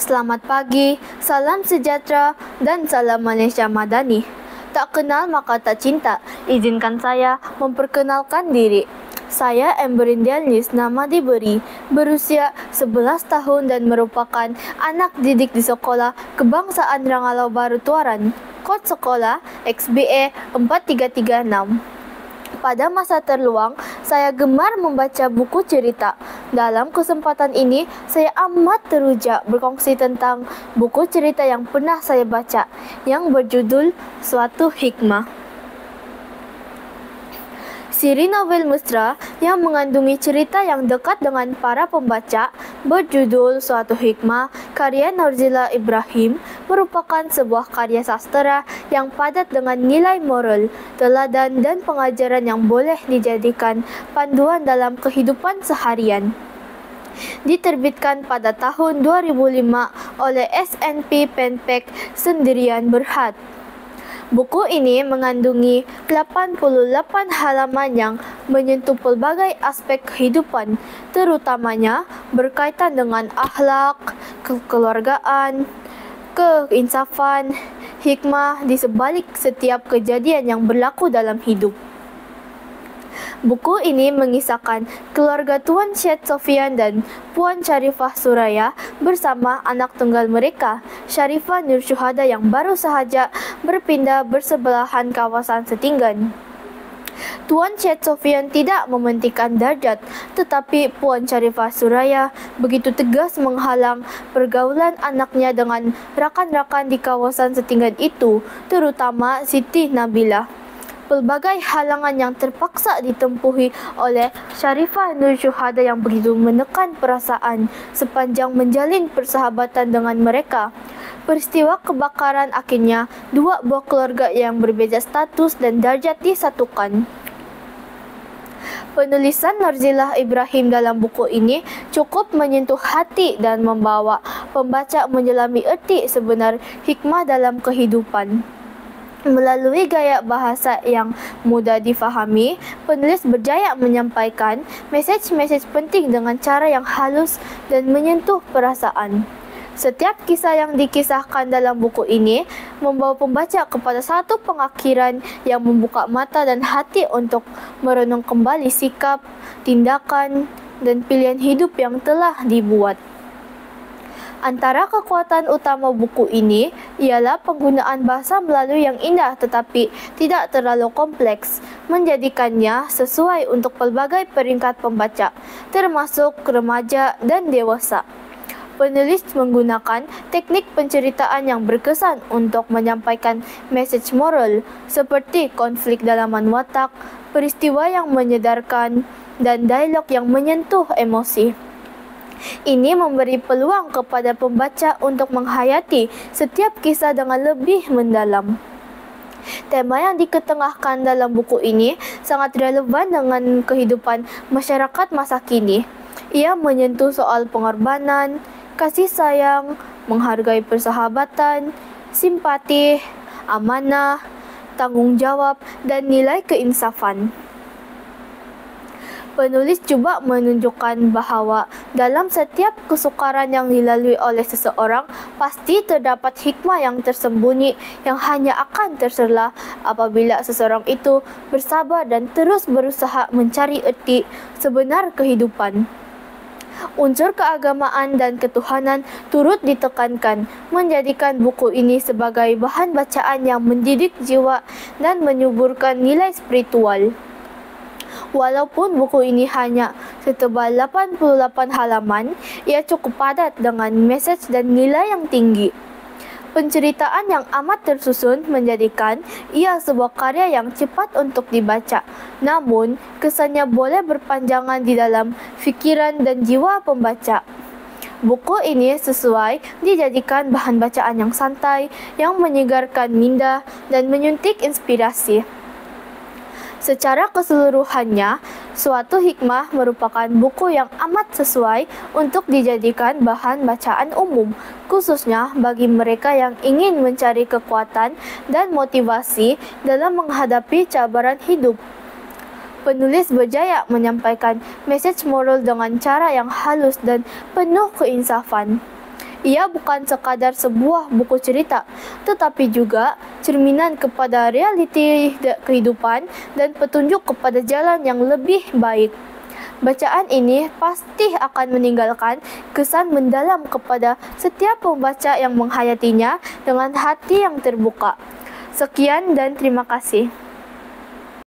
Selamat pagi, salam sejahtera, dan salam Malaysia Madani. Tak kenal maka tak cinta. Izinkan saya memperkenalkan diri. Saya Amberine Delnis, nama diberi, berusia 11 tahun dan merupakan anak didik di Sekolah Kebangsaan Rangalau Baru Tuaran. Kod sekolah XBA 4336. Pada masa terluang, saya gemar membaca buku cerita. Dalam kesempatan ini, saya amat teruja berkongsi tentang buku cerita yang pernah saya baca, yang berjudul Suatu Hikmah. Siri novel mesra yang mengandungi cerita yang dekat dengan para pembaca berjudul Suatu Hikmah karya Norzila Ibrahim merupakan sebuah karya sastera yang padat dengan nilai moral, teladan dan pengajaran yang boleh dijadikan panduan dalam kehidupan seharian. Diterbitkan pada tahun 2005 oleh SNP Penpack Sendirian Berhad. Buku ini mengandungi 88 halaman yang menyentuh pelbagai aspek kehidupan, terutamanya berkaitan dengan akhlak, kekeluargaan, keinsafan, hikmah di sebalik setiap kejadian yang berlaku dalam hidup. Buku ini mengisahkan keluarga Tuan Syed Sofian dan Puan Sharifah Suraya bersama anak tunggal mereka, Sharifah Nur Syuhada yang baru sahaja berpindah bersebelahan kawasan setinggan. Tuan Syed Sofian tidak mementingkan darjat, tetapi Puan Sharifah Suraya begitu tegas menghalang pergaulan anaknya dengan rakan-rakan di kawasan setinggan itu, terutama Siti Nabilah. Pelbagai halangan yang terpaksa ditempuhi oleh Sharifah Nur Syuhada yang begitu menekan perasaan sepanjang menjalin persahabatan dengan mereka. Peristiwa kebakaran akhirnya dua buah keluarga yang berbeza status dan darjat disatukan. Penulisan Norzila Ibrahim dalam buku ini cukup menyentuh hati dan membawa pembaca menyelami erti sebenar hikmah dalam kehidupan. Melalui gaya bahasa yang mudah difahami, penulis berjaya menyampaikan mesej-mesej penting dengan cara yang halus dan menyentuh perasaan. Setiap kisah yang dikisahkan dalam buku ini membawa pembaca kepada satu pengakhiran yang membuka mata dan hati untuk merenung kembali sikap, tindakan, dan pilihan hidup yang telah dibuat. Antara kekuatan utama buku ini ialah penggunaan bahasa Melayu yang indah tetapi tidak terlalu kompleks, menjadikannya sesuai untuk pelbagai peringkat pembaca, termasuk remaja dan dewasa. Penulis menggunakan teknik penceritaan yang berkesan untuk menyampaikan mesej moral seperti konflik dalaman watak, peristiwa yang menyedarkan, dan dialog yang menyentuh emosi. Ini memberi peluang kepada pembaca untuk menghayati setiap kisah dengan lebih mendalam. Tema yang diketengahkan dalam buku ini sangat relevan dengan kehidupan masyarakat masa kini. Ia menyentuh soal pengorbanan, kasih sayang, menghargai persahabatan, simpati, amanah, tanggung jawab, dan nilai keinsafan. Penulis juga menunjukkan bahawa dalam setiap kesukaran yang dilalui oleh seseorang, pasti terdapat hikmah yang tersembunyi yang hanya akan terserlah apabila seseorang itu bersabar dan terus berusaha mencari erti sebenar kehidupan. Unsur keagamaan dan ketuhanan turut ditekankan, menjadikan buku ini sebagai bahan bacaan yang mendidik jiwa dan menyuburkan nilai spiritual. Walaupun buku ini hanya setebal 88 halaman, ia cukup padat dengan mesej dan nilai yang tinggi. Penceritaan yang amat tersusun menjadikan ia sebuah karya yang cepat untuk dibaca. Namun, kesannya boleh berpanjangan di dalam fikiran dan jiwa pembaca. Buku ini sesuai dijadikan bahan bacaan yang santai, yang menyegarkan minda dan menyuntik inspirasi. Secara keseluruhannya, Suatu Hikmah merupakan buku yang amat sesuai untuk dijadikan bahan bacaan umum, khususnya bagi mereka yang ingin mencari kekuatan dan motivasi dalam menghadapi cabaran hidup. Penulis berjaya menyampaikan mesej moral dengan cara yang halus dan penuh keinsafan. Ia bukan sekadar sebuah buku cerita, tetapi juga cerminan kepada realiti kehidupan dan petunjuk kepada jalan yang lebih baik. Bacaan ini pasti akan meninggalkan kesan mendalam kepada setiap pembaca yang menghayatinya dengan hati yang terbuka. Sekian dan terima kasih.